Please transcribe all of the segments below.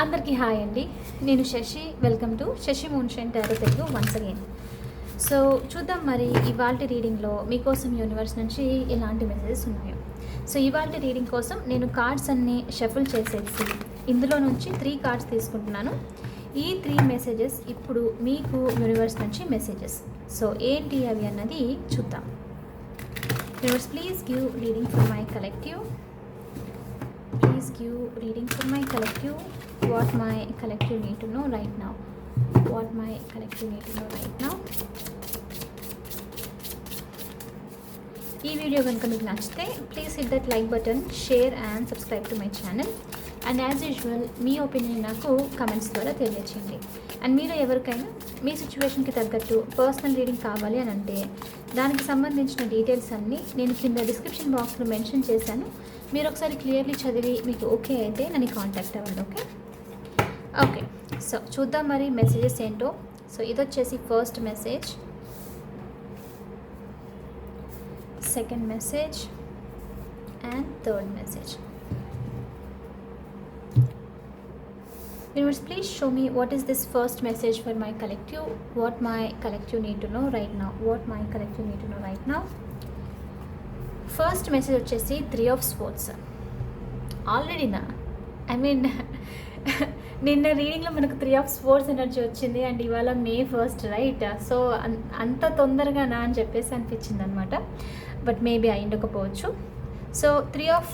అందరికీ హాయ్ అండి. నేను Shashi. Welcome to Shashi moonshine tarot Telugu once again. So చూద్దాం మరి ఇవాల్టి రీడింగ్లో మీకోసం యూనివర్స్ నుంచి ఎలాంటి మెసేజెస్ ఉన్నాయో. సో ఇవాల్టి రీడింగ్ కోసం నేను కార్డ్స్ అన్నీ షఫుల్ చేసేసి ఇందులో నుంచి 3 కార్డ్స్ తీసుకుంటున్నాను. ఈ 3 మెసేజెస్ ఇప్పుడు మీకు యూనివర్స్ నుంచి మెసేజెస్. సో ఏంటి అవి అన్నది చూద్దాం. Universe please give reading for my collective. Please give reading for my collective. What my collective need to know right now. What my collective need to know right now. ఈ video కనుక మీకు నచ్చితే please hit that like button, share and subscribe to my channel. And as usual me opinion నాకు comments ద్వారా తెలియచేయండి. And మీరు ఎవరికైనా మీ సిచ్యువేషన్కి తగ్గట్టు పర్సనల్ రీడింగ్ కావాలి అని అంటే దానికి సంబంధించిన డీటెయిల్స్ అన్నీ నేను కింద డిస్క్రిప్షన్ బాక్స్లో మెన్షన్ చేశాను. మీరు ఒకసారి క్లియర్లీ చదివి మీకు ఓకే అయితే నన్ను కాంటాక్ట్ అవ్వండి. ఓకే సో చూద్దాం మరి మెసేజెస్ ఏంటో. సో ఇది వచ్చేసి first message, second message and third message. Universe, please show me what is this first message for my collective. What my collective need to know right now. What my collective need to know right now. First message వచ్చేసి 3 of Swords. ఆల్రెడీనా నిన్న రీడింగ్లో మనకు 3 of Swords energy వచ్చింది and ఇవాళ May 1st right. So అంత తొందరగా నా అని చెప్పేసి అనిపించింది అనమాట. బట్ మేబీ అయిండకపోవచ్చు. సో 3 of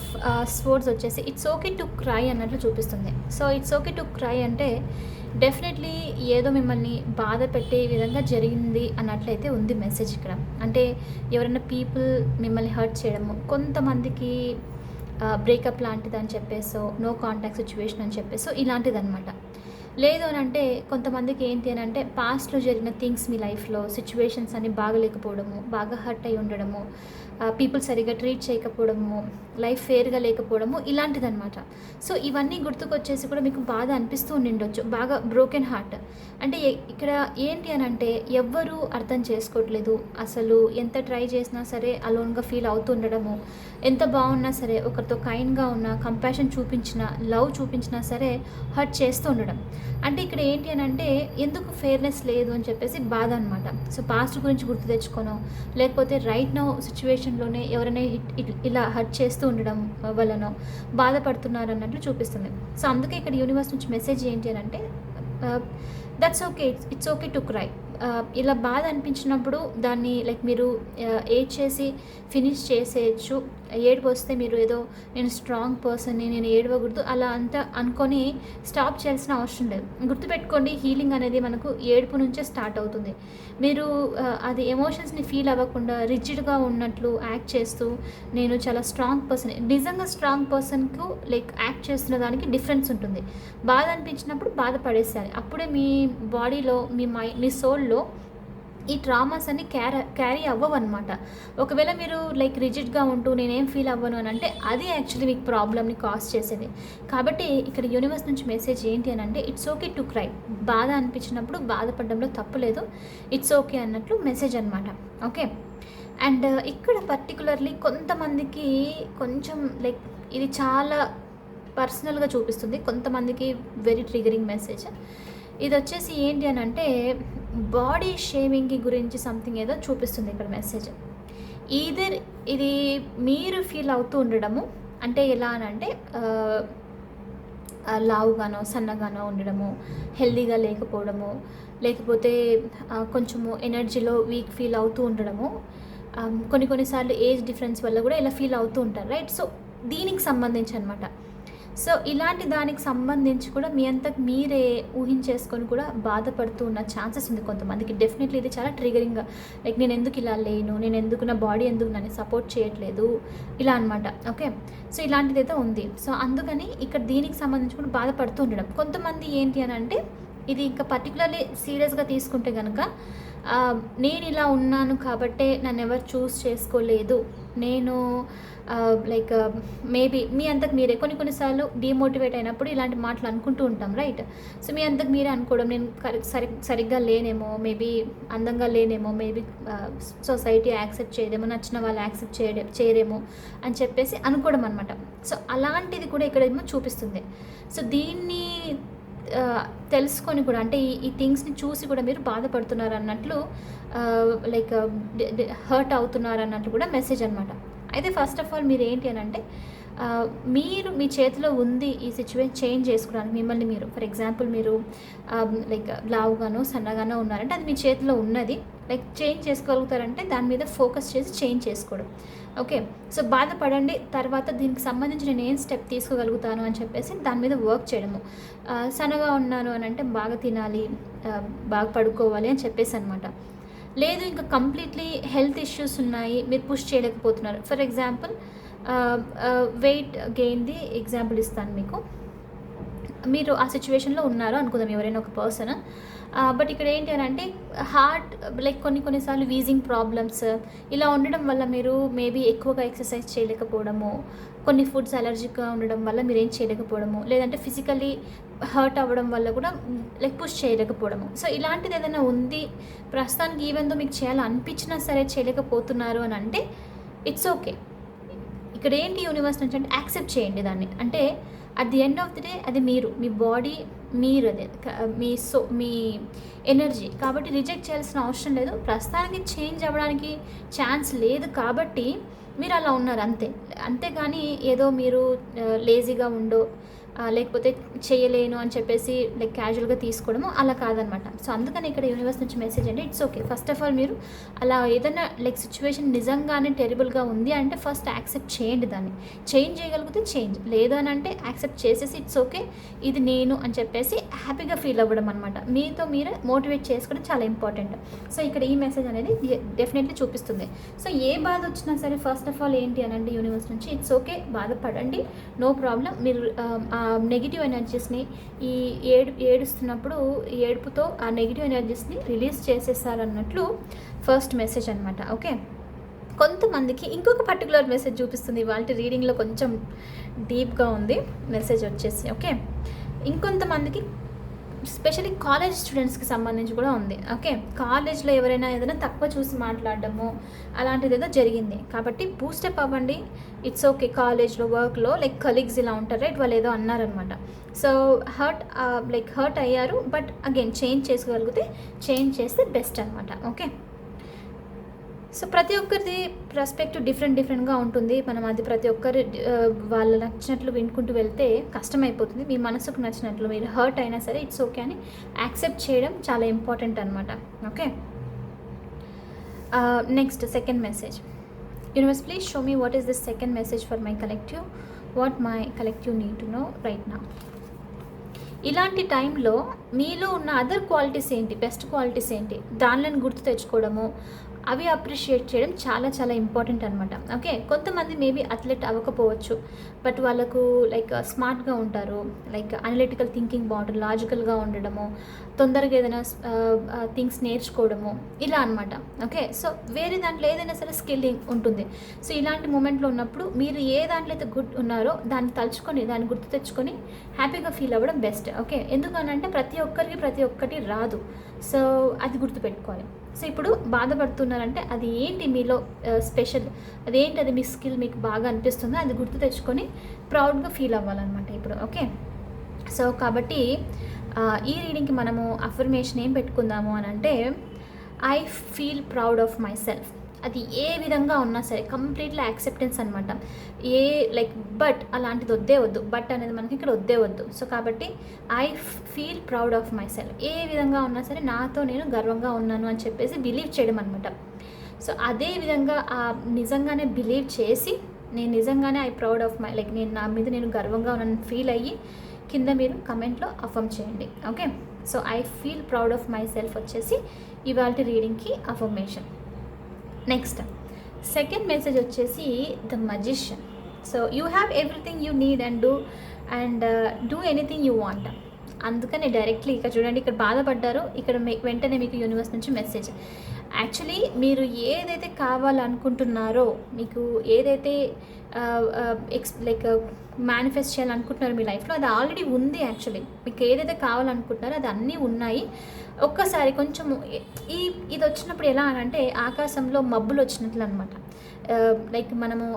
Swords వచ్చేసి ఇట్స్ ఓకే టు క్రై అన్నట్లు చూపిస్తుంది. So it's okay to cry అంటే డెఫినెట్లీ ఏదో మిమ్మల్ని బాధ పెట్టే విధంగా జరిగింది అన్నట్లయితే ఉంది మెసేజ్ ఇక్కడ. అంటే ఎవరైనా పీపుల్ మిమ్మల్ని హర్ట్ చేయడము, కొంతమందికి బ్రేకప్ లాంటిది అని చెప్పేసో, నో కాంటాక్ట్ సిచ్యువేషన్ అని చెప్పేసో ఇలాంటిది అనమాట. లేదు అని అంటే కొంతమందికి ఏంటి అని అంటే పాస్ట్లో జరిగిన థింగ్స్ మీ లైఫ్లో సిచ్యువేషన్స్ అన్ని బాగలేకపోవడము, బాగా హర్ట్ అయి ఉండడము, పీపుల్ సరిగ్గా ట్రీట్ చేయకపోవడము, లైఫ్ ఫేర్గా లేకపోవడము ఇలాంటిదన్నమాట. సో ఇవన్నీ గుర్తుకొచ్చేసి కూడా మీకు బాధ అనిపిస్తూ ఉండిండొచ్చు, బాగా బ్రోకెన్ హార్ట్. అంటే ఇక్కడ ఏంటి అని అంటే ఎవ్వరూ అర్థం చేసుకోవట్లేదు. అసలు ఎంత ట్రై చేసినా సరే అలోన్గా ఫీల్ అవుతూ ఉండడము, ఎంత బాగున్నా సరే ఒకరితో కైండ్గా ఉన్న, కంపాషన్ చూపించిన, లవ్ చూపించినా సరే హర్ట్ చేస్తూ ఉండడం. అంటే ఇక్కడ ఏంటి అని అంటే ఎందుకు ఫేర్నెస్ లేదు అని చెప్పేసి బాధ అనమాట. సో పాస్ట్ గురించి గుర్తు తెచ్చుకోనో, లేకపోతే రైట్ నౌ సిచ్యువేషన్లోనే ఎవరైనా ఇలా హర్ట్ చేస్తూ ఉండడం వలనో బాధపడుతున్నారు అన్నట్లు చూపిస్తుంది. సో అందుకే ఇక్కడ యూనివర్స్ నుంచి మెసేజ్ ఏంటి అని అంటే that's okay, it's okay to cry. ఇలా బాధ అనిపించినప్పుడు దాన్ని లైక్ మీరు ఏడ్ చేసి ఫినిష్ చేసేయచ్చు. ఏడుపు వస్తే మీరు ఏదో నేను స్ట్రాంగ్ పర్సన్ని, నేను ఏడవకూడదు అలా అంతా అనుకొని స్టాప్ చేయాల్సిన అవసరం లేదు. గుర్తుపెట్టుకోండి, హీలింగ్ అనేది మనకు ఏడుపు నుంచే స్టార్ట్ అవుతుంది. మీరు అది ఎమోషన్స్ని ఫీల్ అవ్వకుండా రిజిడ్గా ఉన్నట్లు యాక్ట్ చేస్తూ నేను చాలా స్ట్రాంగ్ పర్సన్, నిజంగా స్ట్రాంగ్ పర్సన్కు లైక్ యాక్ట్ చేస్తున్న దానికి డిఫరెన్స్ ఉంటుంది. బాధ అనిపించినప్పుడు బాధపడేసేయాలి. అప్పుడే మీ బాడీలో, మీ సోల్లో ఈ ట్రామాస్ అన్ని క్యారీ అవ్వవు అనమాట. ఒకవేళ మీరు లైక్ రిజిడ్గా ఉంటూ నేనేం ఫీల్ అవ్వను అని అంటే అది యాక్చువల్లీ మీకు ప్రాబ్లమ్ని కాజ్ చేసేది. కాబట్టి ఇక్కడ యూనివర్స్ నుంచి మెసేజ్ ఏంటి అని అంటే ఇట్స్ ఓకే టు క్రై. బాధ అనిపించినప్పుడు బాధపడడంలో తప్పు లేదు, ఇట్స్ ఓకే అన్నట్లు మెసేజ్ అనమాట. ఓకే. అండ్ ఇక్కడ పర్టికులర్లీ కొంతమందికి కొంచెం లైక్ ఇది చాలా పర్సనల్గా చూపిస్తుంది, కొంతమందికి వెరీ ట్రిగరింగ్ మెసేజ్. ఇది వచ్చేసి ఏంటి అని అంటే బాడీ షేమింగ్ గురించి సంథింగ్ ఏదో చూపిస్తుంది ఇక్కడ మెసేజ్. ఈదర్ ఇది మీరు ఫీల్ అవుతూ ఉండడము, అంటే ఎలా అని అంటే లావుగానో సన్నగానో ఉండడము, హెల్దీగా లేకపోవడము, లేకపోతే కొంచెము ఎనర్జీలో వీక్ ఫీల్ అవుతూ ఉండడము, కొన్నిసార్లు ఏజ్ డిఫరెన్స్ వల్ల కూడా ఇలా ఫీల్ అవుతూ ఉంటారు రైట్. సో దీనికి సంబంధించి అనమాట. సో ఇలాంటి దానికి సంబంధించి కూడా మీ అంతకు మీరే ఊహించేసుకొని కూడా బాధపడుతూ ఉన్న ఛాన్సెస్ ఉంది కొంతమందికి. డెఫినెట్లీ ఇది చాలా ట్రిగరింగ్గా లైక్ నేను ఎందుకు ఇలా లేను, నేను ఎందుకు, నా బాడీ ఎందుకు నన్ను సపోర్ట్ చేయట్లేదు ఇలా అనమాట. ఓకే. సో ఇలాంటిది అయితే ఉంది. సో అందుకని ఇక్కడ దీనికి సంబంధించి కూడా బాధపడుతూ ఉండడం. కొంతమంది ఏంటి అని అంటే ఇది ఇంకా పర్టికులర్లీ సీరియస్గా తీసుకుంటే కనుక నేను ఇలా ఉన్నాను కాబట్టే నన్ను ఎవరు చూస్ చేసుకోలేదు, నేను లైక్ మేబీ మీ అంతకు మీరే కొన్నిసార్లు డిమోటివేట్ అయినప్పుడు ఇలాంటి మాటలు అనుకుంటూ ఉంటాం, రైట్? సో మీ అంతకు మీరే అనుకోవడం, నేను సరిగ్గా లేనేమో, మేబీ అందంగా లేనేమో, మేబీ సొసైటీ యాక్సెప్ట్ చేయదేమో, నచ్చిన వాళ్ళు యాక్సెప్ట్ చేయరేమో అని చెప్పేసి అనుకోవడం అనమాట. సో అలాంటిది కూడా ఇక్కడేమో చూపిస్తుంది. సో దీన్ని తెలుసుకొని కూడా, అంటే ఈ థింగ్స్ని చూసి కూడా మీరు బాధపడుతున్నారు అన్నట్లు, లైక్ హర్ట్ అవుతున్నారు అన్నట్లు కూడా మెసేజ్ అనమాట. అయితే ఫస్ట్ ఆఫ్ ఆల్ మీరు ఏంటి అని అంటే, మీరు మీ చేతిలో ఉంది ఈ సిచ్యువేషన్ చేంజ్ చేసుకోవడానికి. మిమ్మల్ని మీరు, ఫర్ ఎగ్జాంపుల్ మీరు లైక్ లావుగానో సన్నగానో ఉన్నారంటే అది మీ చేతిలో ఉన్నది. లైక్ చేంజ్ చేసుకోగలుగుతారంటే దాని మీద ఫోకస్ చేసి చేంజ్ చేసుకోవడం. ఓకే, సో బాధపడండి, తర్వాత దీనికి సంబంధించి నేను ఏం స్టెప్ తీసుకోగలుగుతాను అని చెప్పేసి దాని మీద వర్క్ చేయడము. సన్నగా ఉన్నాను అని అంటే బాగా తినాలి, బాగా పడుకోవాలి అని చెప్పేసి అనమాట. లేదు ఇంకా కంప్లీట్లీ హెల్త్ ఇష్యూస్ ఉన్నాయి, మీరు పుష్ చేయలేకపోతున్నారు. ఫర్ ఎగ్జాంపుల్ వెయిట్ గెయిన్ది ఎగ్జాంపుల్ ఇస్తాను మీకు. మీరు ఆ సిచ్యువేషన్లో ఉన్నారు అనుకుందాం, ఎవరైనా ఒక పర్సన్. బట్ ఇక్కడ ఏంటి అని అంటే హార్ట్ లైక్ కొన్నిసార్లు వీజింగ్ ప్రాబ్లమ్స్ ఇలా ఉండడం వల్ల మీరు మేబీ ఎక్కువగా ఎక్సర్సైజ్ చేయలేకపోవడము, కొన్ని ఫుడ్స్ అలర్జిక్గా ఉండడం వల్ల మీరు ఏం చేయలేకపోవడము, లేదంటే ఫిజికల్లీ హర్ట్ అవ్వడం వల్ల కూడా లైక్ పుష్ చేయలేకపోవడము. సో ఇలాంటిది ఏదైనా ఉంది ప్రస్తుతానికి, ఈవెన్ దో మీకు చేయాలనిపించినా సరే చేయలేకపోతున్నారు అని అంటే ఇట్స్ ఓకే. ఇక్కడ ఏంటి యూనివర్స్ నుంచి అంటే యాక్సెప్ట్ చేయండి దాన్ని. అంటే at the end of the day అది మీరు, మీ బాడీ మీరు, అదే మీ ఎనర్జీ కాబట్టి రిజెక్ట్ చేయాల్సిన అవసరం లేదు. ప్రస్తుతానికి చేంజ్ అవ్వడానికి ఛాన్స్ లేదు కాబట్టి మీరు అలా ఉన్నారు అంతేగాని ఏదో మీరు లేజీగా ఉండో లేకపోతే చేయలేను అని చెప్పేసి లైక్ క్యాజువల్గా తీసుకోవడము అలా కాదనమాట. సో అందుకని ఇక్కడ యూనివర్స్ నుంచి మెసేజ్ అంటే it's okay. First of all మీరు అలా ఏదైనా లైక్ సిచ్యువేషన్ నిజంగానే టెరిబుల్గా ఉంది అంటే ఫస్ట్ యాక్సెప్ట్ చేయండి, దాన్ని చేంజ్ చేయగలిగితే చేంజ్, లేదు అని అంటే యాక్సెప్ట్ చేసేసి ఇట్స్ ఓకే ఇది నేను అని చెప్పేసి హ్యాపీగా ఫీల్ అవ్వడం అనమాట. మీతో మీరే మోటివేట్ చేసుకోవడం చాలా ఇంపార్టెంట్. సో ఇక్కడ ఈ మెసేజ్ అనేది డెఫినెట్లీ చూపిస్తుంది. సో ఏ బాధ వచ్చినా సరే ఫస్ట్ ఆఫ్ ఆల్ ఏంటి అని అంటే యూనివర్స్ నుంచి ఇట్స్ ఓకే, బాధపడండి, నో ప్రాబ్లం. మీరు నెగిటివ్ ఎనర్జీస్ని ఈ ఏడుస్తున్నప్పుడు ఏడుపుతో ఆ నెగిటివ్ ఎనర్జీస్ని రిలీజ్ చేసేసారన్నట్లు ఫస్ట్ మెసేజ్ అనమాట. ఓకే, కొంతమందికి ఇంకొక పర్టికులర్ మెసేజ్ చూపిస్తుంది. వాళ్ళ రీడింగ్లో కొంచెం డీప్గా ఉంది మెసేజ్ వచ్చేసి. ఓకే, ఇంకొంతమందికి స్పెషల్లీ కాలేజ్ స్టూడెంట్స్కి సంబంధించి కూడా ఉంది. ఓకే, కాలేజ్లో ఎవరైనా ఏదైనా తక్కువ చూసి మాట్లాడడము అలాంటిది ఏదో జరిగింది కాబట్టి బూస్టప్ అవ్వండి, ఇట్స్ ఓకే. కాలేజ్లో వర్క్లో లైక్ కలీగ్స్ ఇలా ఉంటారు, రైట్? వాళ్ళు ఏదో అన్నారనమాట. సో హర్ట్ అయ్యారు, బట్ అగైన్ చేంజ్ చేసుకోగలిగితే చేంజ్ చేస్తే బెస్ట్ అనమాట. ఓకే, సో ప్రతి ఒక్కరిది పర్స్పెక్టివ్ డిఫరెంట్గా ఉంటుంది. మనం అది ప్రతి ఒక్కరి వాళ్ళు నచ్చినట్లు వినుకుంటూ వెళ్తే కష్టమైపోతుంది. మీ మనసుకు నచ్చినట్లు మీరు హర్ట్ అయినా సరే ఇట్స్ ఓకే అని యాక్సెప్ట్ చేయడం చాలా ఇంపార్టెంట్ అనమాట. Okay, next second message. Universe please show me what is this second message for my collective, what my collective need to know right now. ఇలాంటి టైంలో మీలో ఉన్న అదర్ క్వాలిటీస్ ఏంటి, బెస్ట్ క్వాలిటీస్ ఏంటి, దానిని గుర్తు తెచ్చుకోవడము, అవి అప్రిషియేట్ చేయడం చాలా చాలా ఇంపార్టెంట్ అనమాట. ఓకే, కొంతమంది మేబీ అథ్లెట్ అవ్వకపోవచ్చు, బట్ వాళ్ళకు లైక్ స్మార్ట్గా ఉంటారు, లైక్ అనలిటికల్ థింకింగ్ బాగుంటుంది, లాజికల్గా ఉండడము, తొందరగా ఏదైనా థింగ్స్ నేర్చుకోవడము ఇలా అనమాట. ఓకే, సో వేరే దాంట్లో ఏదైనా సరే స్కిల్లింగ్ ఉంటుంది. సో ఇలాంటి మూమెంట్లో ఉన్నప్పుడు మీరు ఏ దాంట్లో అయితే గుడ్ ఉన్నారో దాన్ని తలుచుకొని దాన్ని గుర్తు తెచ్చుకొని హ్యాపీగా ఫీల్ అవ్వడం బెస్ట్. ఓకే, ఎందుకనంటే ప్రతి ఒక్కరికి ప్రతి ఒక్కటి రాదు, సో అది గుర్తుపెట్టుకోవాలి. సో ఇప్పుడు బాధపడుతున్నారంటే అది ఏంటి మీలో స్పెషల్, అదేంటి, అది మీ స్కిల్ మీకు బాగా అనిపిస్తుందో అది గుర్తు తెచ్చుకొని ప్రౌడ్గా ఫీల్ అవ్వాలన్నమాట ఇప్పుడు. ఓకే, సో కాబట్టి ఈ రీడింగ్కి మనము అఫర్మేషన్ ఏం పెట్టుకుందాము అని అంటే I feel proud of myself. అది ఏ విధంగా ఉన్నా సరే కంప్లీట్లీ యాక్సెప్టెన్స్ అనమాట. లైక్ బట్ అలాంటిది వద్దు, బట్ అనేది మనకి ఇక్కడ వద్దు. సో కాబట్టి I feel proud of myself, ఏ విధంగా ఉన్నా సరే నాతో నేను గర్వంగా ఉన్నాను అని చెప్పేసి బిలీవ్ చేయడం అనమాట. సో అదే విధంగా నిజంగానే బిలీవ్ చేసి నేను నిజంగానే I proud of my like నేను నా మీద నేను గర్వంగా ఉన్నాను ఫీల్ అయ్యి కింద మీరు కమెంట్లో అఫర్మ్ చేయండి. Okay, so I feel proud of my self వచ్చేసి ఇవాళ రీడింగ్కి అఫర్మేషన్. నెక్స్ట్ సెకండ్ మెసేజ్ వచ్చేసి the magician. So you have everything you need and do anything you want. అందుకని డైరెక్ట్లీ ఇక్కడ చూడండి, ఇక్కడ బాధపడ్డారు, ఇక్కడ వెంటనే మీకు యూనివర్స్ నుంచి మెసేజ్. యాక్చువల్లీ మీరు ఏదైతే కావాలనుకుంటున్నారో, మీకు ఏదైతే లైక్ మేనిఫెస్ట్ చేయాలనుకుంటున్నారో మీ లైఫ్లో, అది ఆల్రెడీ ఉంది. యాక్చువల్లీ మీకు ఏదైతే కావాలనుకుంటున్నారో అది అన్నీ ఉన్నాయి. ఒక్కసారి కొంచెము ఇది వచ్చినప్పుడు ఎలా అని అంటే ఆకాశంలో మబ్బులు వచ్చినట్లు అనమాట. లైక్ మనము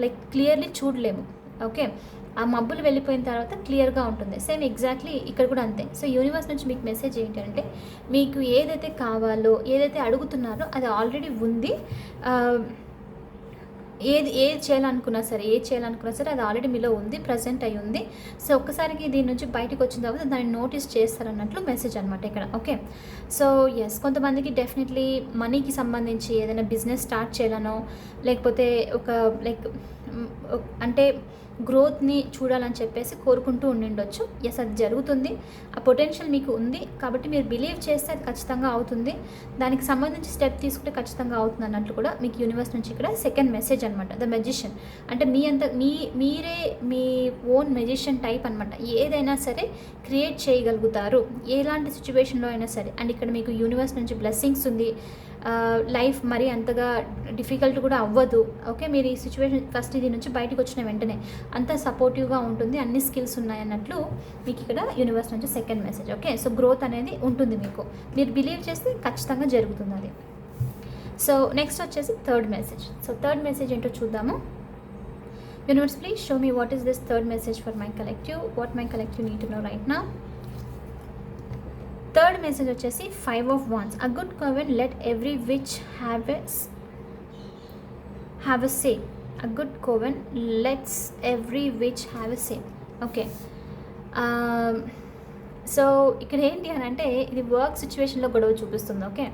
లైక్ క్లియర్లీ చూడలేము. ఓకే, ఆ మబ్బులు వెళ్ళిపోయిన తర్వాత క్లియర్గా ఉంటుంది. సేమ్ ఎగ్జాక్ట్లీ ఇక్కడ కూడా అంతే. సో యూనివర్స్ నుంచి మీకు మెసేజ్ ఏంటంటే, మీకు ఏదైతే కావాలో, ఏదైతే అడుగుతున్నారో అది ఆల్రెడీ ఉంది. ఏది చేయాలనుకున్నా సరే అది ఆల్రెడీ మీలో ఉంది, ప్రజెంట్ అయి ఉంది. సో ఒక్కసారికి దీని నుంచి బయటకు వచ్చిన తర్వాత దాన్ని నోటీస్ చేస్తారన్నట్లు మెసేజ్ అనమాట ఇక్కడ. ఓకే, సో ఎస్, కొంతమందికి డెఫినెట్లీ మనీకి సంబంధించి ఏదైనా బిజినెస్ స్టార్ట్ చేయాలనో, లేకపోతే ఒక లైక్ అంటే గ్రోత్ని చూడాలని చెప్పేసి కోరుకుంటూ ఉండిండొచ్చు. ఎస్, అది జరుగుతుంది. ఆ పొటెన్షియల్ మీకు ఉంది కాబట్టి మీరు బిలీవ్ చేస్తే అది ఖచ్చితంగా అవుతుంది. దానికి సంబంధించి స్టెప్ తీసుకుంటే ఖచ్చితంగా అవుతుంది అన్నట్లు కూడా మీకు యూనివర్స్ నుంచి ఇక్కడ సెకండ్ మెసేజ్ అనమాట. ద మెజిషియన్ అంటే మీరే మీ ఓన్ మెజిషియన్ టైప్ అనమాట. ఏదైనా సరే క్రియేట్ చేయగలుగుతారు, ఎలాంటి సిచ్యువేషన్లో అయినా సరే. అండ్ ఇక్కడ మీకు యూనివర్స్ నుంచి బ్లెస్సింగ్స్ ఉంది. లైఫ్ మరీ అంతగా డిఫికల్ట్ కూడా అవ్వదు. ఓకే, మీరు ఈ సిచ్యువేషన్ ఫస్ట్ ఇది నుంచి బయటకు వచ్చిన వెంటనే అంతా సపోర్టివ్గా ఉంటుంది, అన్ని స్కిల్స్ ఉన్నాయి అన్నట్లు మీకు ఇక్కడ యూనివర్స్ నుంచి second message. Okay, so growth అనేది ఉంటుంది మీకు, మీరు బిలీవ్ చేస్తే ఖచ్చితంగా జరుగుతుంది అది. సో నెక్స్ట్ వచ్చేసి third message. So third message ఏంటో చూద్దాము. Universe please show me what is this third message for my collective, what my collective need to know right now. Third message వచ్చేసి 5 of Wands. A good coven let every witch have a say. A good coven lets every witch have a say. Okay, so ఇక్కడ ఏంటి అని అంటే ఇది work సిచ్యువేషన్లో గొడవ చూపిస్తుంది. Okay,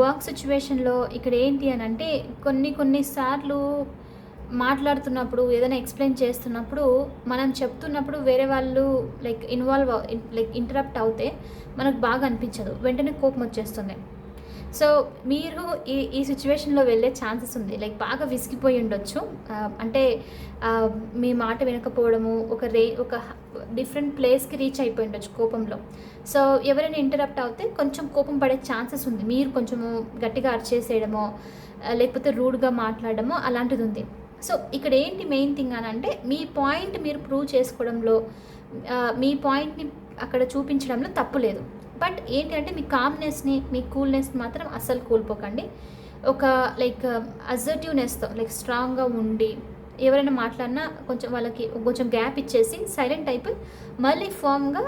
work సిచ్యువేషన్లో ఇక్కడ ఏంటి అని అంటే కొన్నిసార్లు మాట్లాడుతున్నప్పుడు, ఏదైనా ఎక్స్ప్లెయిన్ చేస్తున్నప్పుడు, మనం చెప్తున్నప్పుడు వేరే వాళ్ళు లైక్ ఇంటరప్ట్ అవుతే మనకు బాగా అనిపించదు, వెంటనే కోపం వచ్చేస్తుంది. సో మీరు ఈ సిచ్యువేషన్లో వెళ్ళే ఛాన్సెస్ ఉంది. లైక్ బాగా విసిగిపోయి ఉండొచ్చు, అంటే మీ మాట వినకపోవడము, ఒక డిఫరెంట్ ప్లేస్కి రీచ్ అయిపోయి ఉండొచ్చు కోపంలో. సో ఎవరైనా ఇంటరప్ట్ అవుతే కొంచెం కోపం పడే ఛాన్సెస్ ఉంది. మీరు కొంచెము గట్టిగా అరిచేసేయడమో, లేకపోతే రూడ్గా మాట్లాడడమో అలాంటిది ఉంది. సో ఇక్కడ ఏంటి మెయిన్ థింగ్ అని అంటే మీ పాయింట్ మీరు ప్రూవ్ చేసుకోవడంలో, మీ పాయింట్ని అక్కడ చూపించడంలో తప్పు లేదు. బట్ ఏంటి అంటే మీ కామ్నెస్ని, మీ కూల్నెస్ని మాత్రం అస్సలు కోల్పోకండి. ఒక లైక్ అసర్టివ్నెస్తో లైక్ స్ట్రాంగ్గా ఉండి, ఎవరైనా మాట్లాడినా వాళ్ళకి కొంచెం గ్యాప్ ఇచ్చేసి సైలెంట్ అయిపోయి మళ్ళీ ఫామ్గా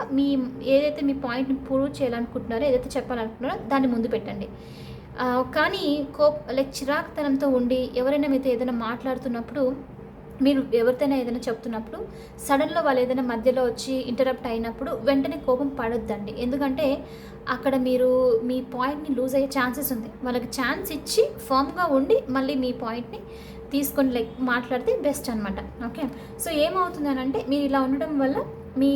ఏదైతే మీ పాయింట్ని ప్రూవ్ చేయాలనుకుంటున్నారో, ఏదైతే చెప్పాలనుకుంటున్నారో దాన్ని ముందు పెట్టండి. కానీ లైక్ చిరాకుతనంతో ఉండి ఎవరైనా మీతో ఏదైనా మాట్లాడుతున్నప్పుడు, మీరు ఎవరితోనైనా ఏదైనా చెప్తున్నప్పుడు సడన్గా వాళ్ళు ఏదైనా మధ్యలో వచ్చి ఇంటరప్ట్ అయినప్పుడు వెంటనే కోపం పడొద్దండి. ఎందుకంటే అక్కడ మీరు మీ పాయింట్ని లూజ్ అయ్యే ఛాన్సెస్ ఉంది. వాళ్ళకి ఛాన్స్ ఇచ్చి ఫామ్గా ఉండి మళ్ళీ మీ పాయింట్ని తీసుకొని లైక్ మాట్లాడితే బెస్ట్ అనమాట. ఓకే, సో ఏమవుతుంది అని అంటే మీరు ఇలా ఉండడం వల్ల మీ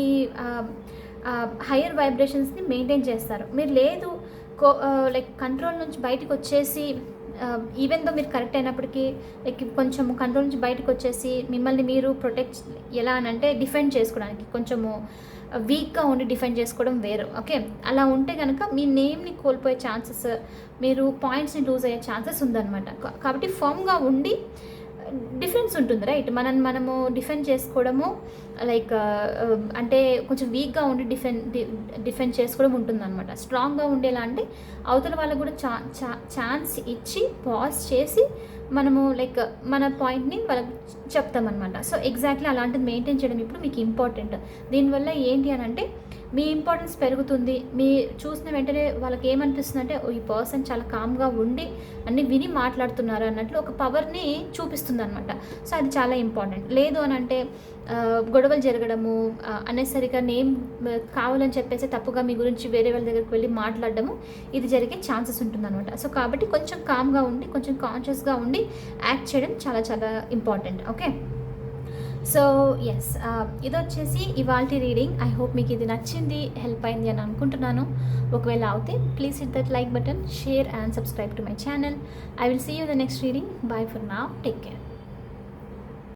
హయ్యర్ వైబ్రేషన్స్ని మెయింటైన్ చేస్తారు. మీరు లేదు లైక్ కంట్రోల్ నుంచి బయటకు వచ్చేసి, ఈవెన్ దో మీరు కరెక్ట్ అయినప్పటికీ లైక్ కొంచెం కంట్రోల్ నుంచి బయటకు వచ్చేసి మిమ్మల్ని మీరు ప్రొటెక్ట్ ఎలా అని అంటే డిఫెండ్ చేసుకోవడానికి కొంచెము వీక్గా ఉండి డిఫెండ్ చేసుకోవడం వేరు. ఓకే, అలా ఉంటే కనుక మీ నేమ్ని కోల్పోయే ఛాన్సెస్, మీరు పాయింట్స్ని లూజ్ అయ్యే ఛాన్సెస్ ఉందన్నమాట. కాబట్టి ఫామ్గా ఉండి డిఫరెన్స్ ఉంటుంది, రైట్? మనము డిఫెండ్ చేసుకోవడము లైక్ అంటే కొంచెం వీక్గా ఉండి డిఫెండ్ చేసుకోవడం ఉంటుందన్నమాట. స్ట్రాంగ్గా ఉండేలా అంటే అవతల వాళ్ళకు కూడా ఛాన్స్ ఇచ్చి పాజ్ చేసి మనము లైక్ మన పాయింట్ని వాళ్ళకి చెప్తామన్నమాట. సో ఎగ్జాక్ట్లీ అలాంటిది మెయింటైన్ చేయడం ఇప్పుడు మీకు ఇంపార్టెంట్. దీనివల్ల ఏంటి అని అంటే మీ ఇంపార్టెన్స్ పెరుగుతుంది. మీ చూసిన వెంటనే వాళ్ళకి ఏమనిపిస్తుంది అంటే ఈ పర్సన్ చాలా కామ్గా ఉండి అన్ని విని మాట్లాడుతున్నారు అన్నట్లు ఒక పవర్ని చూపిస్తుంది అనమాట. సో అది చాలా ఇంపార్టెంట్. లేదు అని అంటే గొడవలు జరగడము, అన్నెసరిగా నేమ్ కావాలని చెప్పేసి తప్పుగా మీ గురించి వేరే వాళ్ళ దగ్గరికి వెళ్ళి మాట్లాడడము, ఇది జరిగే ఛాన్సెస్ ఉంటుందన్నమాట. సో కాబట్టి కొంచెం కామ్గా ఉండి, కొంచెం కాన్షియస్గా ఉండి యాక్ట్ చేయడం చాలా చాలా ఇంపార్టెంట్. ఓకే, సో ఎస్, ఇది వచ్చేసి ఇవాల్టి రీడింగ్. ఐ హోప్ మీకు ఇది నచ్చింది, హెల్ప్ అయింది అని అనుకుంటున్నాను. ఒకవేళ అవుతే please hit that like button, share and subscribe to my channel. I will see you the next reading. Bye for now, take care.